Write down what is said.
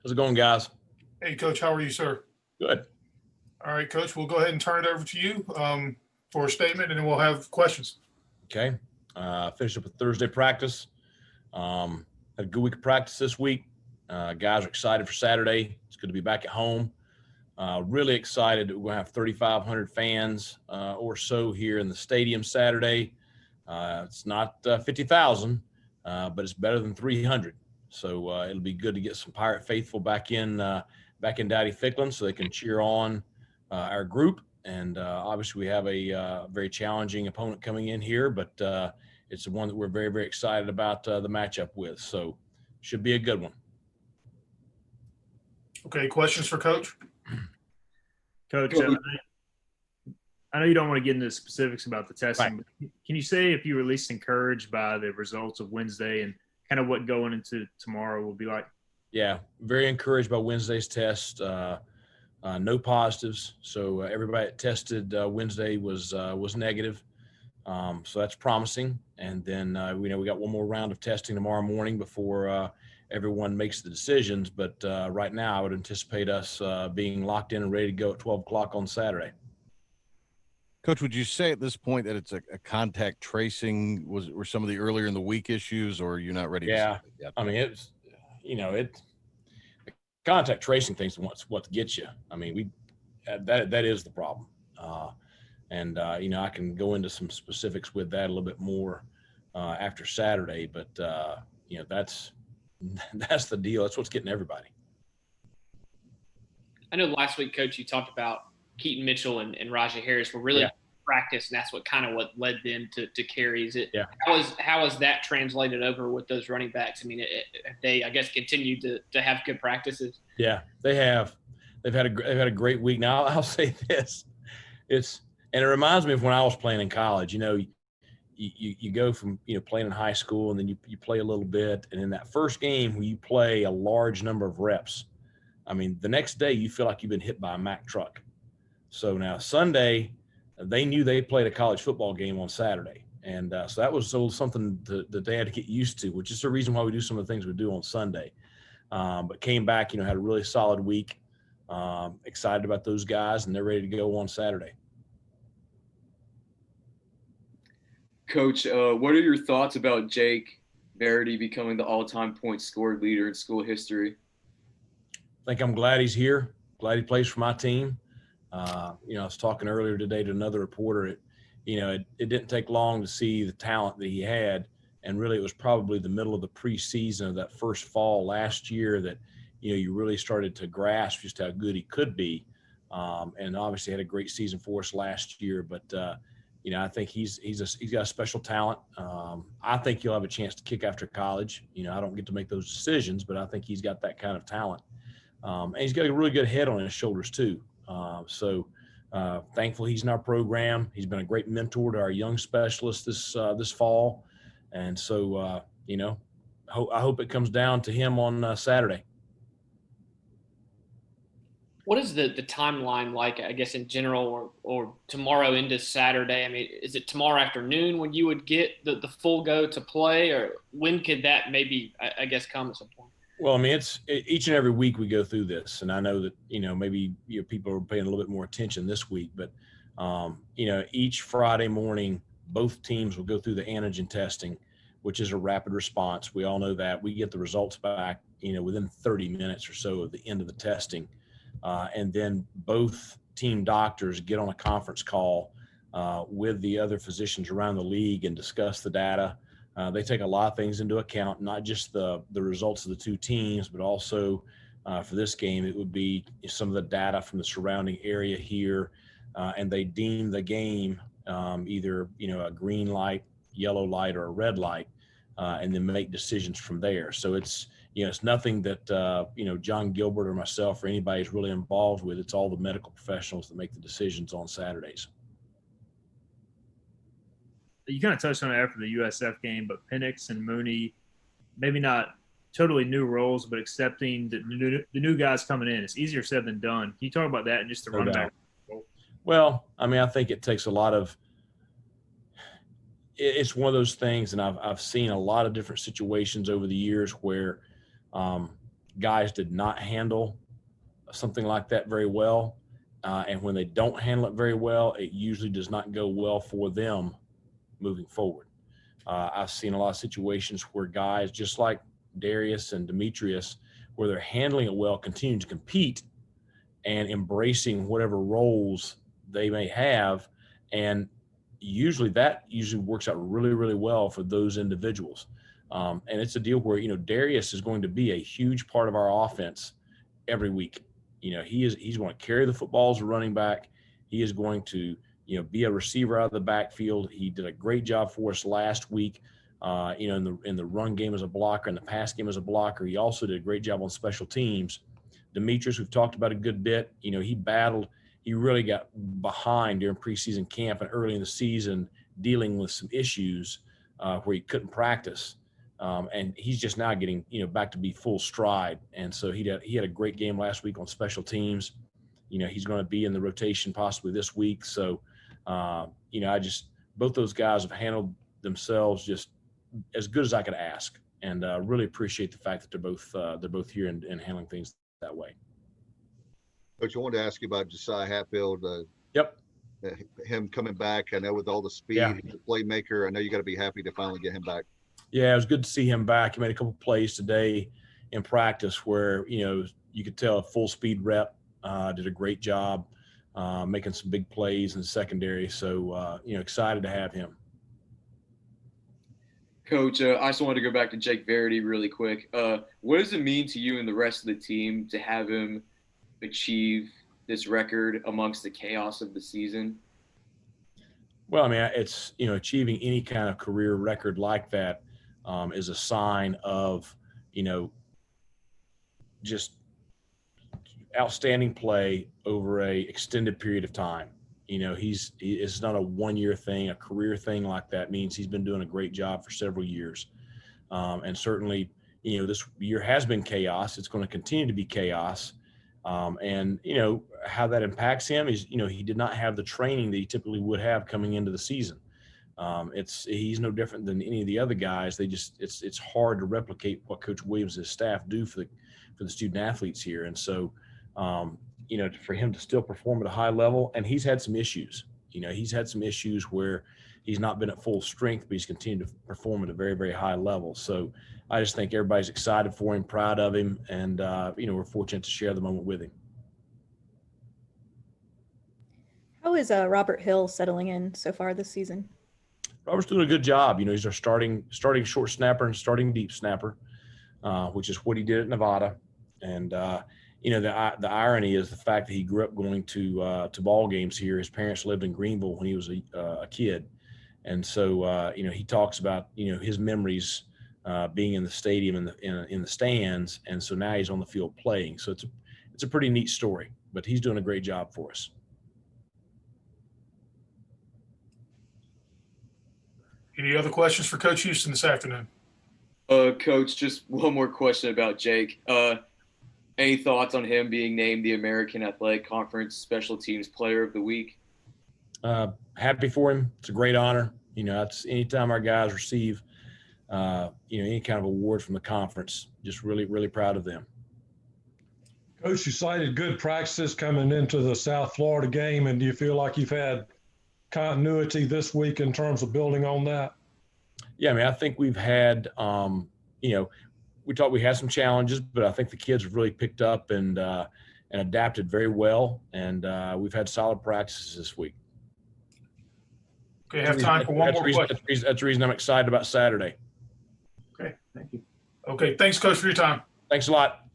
How's it going, guys? Hey, Coach, how are you, sir? Good. All right, Coach, we'll go ahead and turn it over to you for a statement, and then we'll have questions. Okay. Finished up with Thursday practice. Had a good week of practice this week. Guys are excited for Saturday. It's good to be back at home. Really excited that we're going to have 3,500 fans or so here in the stadium Saturday. It's not 50,000, but it's better than 300. So it'll be good to get some Pirate faithful back in Dowdy Ficklin so they can cheer on our group. And obviously we have a very challenging opponent coming in here, but it's the one that we're very, very excited about the matchup with. So should be a good one. Okay, questions for Coach? Coach, I know you don't want to get into the specifics about the testing, Right. but can you say if you were at least encouraged by the results of Wednesday and kind of what going into tomorrow will be like? Yeah, very encouraged by Wednesday's test. No positives, so everybody that tested Wednesday was negative. So that's promising. And then we got one more round of testing tomorrow morning before everyone makes the decisions. But right now, I would anticipate us being locked in and ready to go at 12 o'clock on Saturday. Coach, would you say at this point that it's a contact tracing? Were some of the earlier in the week issues, or are you not ready? Yeah, to say that yet? I mean it's contact tracing things what gets you. I mean that is the problem. And I can go into some specifics with that a little bit more after Saturday, but that's the deal. That's what's getting everybody. I know last week, Coach, you talked about Keaton Mitchell and Rajah Harris were really practice, and that's what led them to carries. How has that translated over with those running backs? I mean, they, I guess, continued to have good practices. Yeah, they have. They've had a great week. Now I'll say this: and it reminds me of when I was playing in college. You go from playing in high school, and then you play a little bit, and in that first game where you play a large number of reps, I mean, the next day you feel like you've been hit by a Mack truck. So now Sunday, they knew they played a college football game on Saturday. And so that was something that they had to get used to, which is the reason why we do some of the things we do on Sunday. But came back, had a really solid week. Excited about those guys, and they're ready to go on Saturday. Coach, what are your thoughts about Jake Verity becoming the all-time point scored leader in school history? I think I'm glad he's here. Glad he plays for my team. I was talking earlier today to another reporter. It didn't take long to see the talent that he had, and really it was probably the middle of the preseason of that first fall last year that you really started to grasp just how good he could be. And obviously had a great season for us last year, but I think he's got a special talent. I think he'll have a chance to kick after college. I don't get to make those decisions, but I think he's got that kind of talent. And he's got a really good head on his shoulders too. So thankful he's in our program. He's been a great mentor to our young specialists this fall. And so, I hope it comes down to him on Saturday. What is the timeline like, I guess, in general, or tomorrow into Saturday? I mean, is it tomorrow afternoon when you would get the full go to play, or when could that maybe, I guess, come at some point? Well, I mean, it's each and every week we go through this, and I know that maybe people are paying a little bit more attention this week, but each Friday morning, both teams will go through the antigen testing, which is a rapid response. We all know that. We get the results back, within 30 minutes or so of the end of the testing, and then both team doctors get on a conference call with the other physicians around the league and discuss the data. They take a lot of things into account, not just the results of the two teams, but also for this game, it would be some of the data from the surrounding area here. And they deem the game either, a green light, yellow light, or a red light, and then make decisions from there. So it's nothing that, John Gilbert or myself or anybody is really involved with. It's all the medical professionals that make the decisions on Saturdays. You kind of touched on it after the USF game, but Penix and Mooney, maybe not totally new roles, but accepting the new guys coming in. It's easier said than done. Can you talk about that and just the run back? Well, I mean, I think it takes a lot of – it's one of those things, and I've seen a lot of different situations over the years where guys did not handle something like that very well. And when they don't handle it very well, it usually does not go well for them moving forward. I've seen a lot of situations where guys, just like Darius and Demetrius, where they're handling it well, continue to compete and embracing whatever roles they may have. And that usually works out really, really well for those individuals. And it's a deal where, Darius is going to be a huge part of our offense every week. He's going to carry the football as a running back. He is going to, be a receiver out of the backfield. He did a great job for us last week, in the run game as a blocker and the pass game as a blocker. He also did a great job on special teams. Demetrius, we've talked about a good bit. He really got behind during preseason camp and early in the season, dealing with some issues where he couldn't practice. And he's just now getting, back to be full stride. And so he had a great game last week on special teams. He's going to be in the rotation possibly this week. So, both those guys have handled themselves just as good as I could ask, and really appreciate the fact that they're both here and handling things that way. Coach, I wanted to ask you about Josiah Hatfield. Yep. Him coming back, I know with all the speed, he's a playmaker. I know you got to be happy to finally get him back. Yeah, it was good to see him back. He made a couple plays today in practice where, you could tell a full speed rep, did a great job making some big plays in the secondary. So, excited to have him. Coach, I just wanted to go back to Jake Verity really quick. What does it mean to you and the rest of the team to have him achieve this record amongst the chaos of the season? Well, I mean, it's, achieving any kind of career record like that is a sign of, just outstanding play over a extended period of time. It's not a one-year thing. A career thing like that means he's been doing a great job for several years. And certainly, this year has been chaos. It's going to continue to be chaos. And how that impacts him is, he did not have the training that he typically would have coming into the season. He's no different than any of the other guys. It's hard to replicate what Coach Williams and his staff do for the student athletes here. And so, for him to still perform at a high level, and he's had some issues. He's had some issues where he's not been at full strength, but he's continued to perform at a very, very high level. So I just think everybody's excited for him, proud of him, and we're fortunate to share the moment with him. How is Robert Hill settling in so far this season? Robert's doing a good job. He's our starting short snapper and starting deep snapper, which is what he did at Nevada. And the irony is the fact that he grew up going to ball games here. His parents lived in Greenville when he was a kid, and so he talks about his memories being in the stadium in the stands, and so now he's on the field playing. So it's a pretty neat story. But he's doing a great job for us. Any other questions for Coach Houston this afternoon? Coach, just one more question about Jake. Any thoughts on him being named the American Athletic Conference Special Teams Player of the Week? Happy for him. It's a great honor. That's anytime our guys receive, any kind of award from the conference, just really, really proud of them. Coach, you cited good practices coming into the South Florida game, and do you feel like you've had continuity this week in terms of building on that? Yeah, I mean, I think we've had, we thought we had some challenges, but I think the kids have really picked up and adapted very well, and we've had solid practices this week. Okay, I have time for one more question. That's the reason I'm excited about Saturday. Okay, thank you. Okay, thanks, Coach, for your time. Thanks a lot.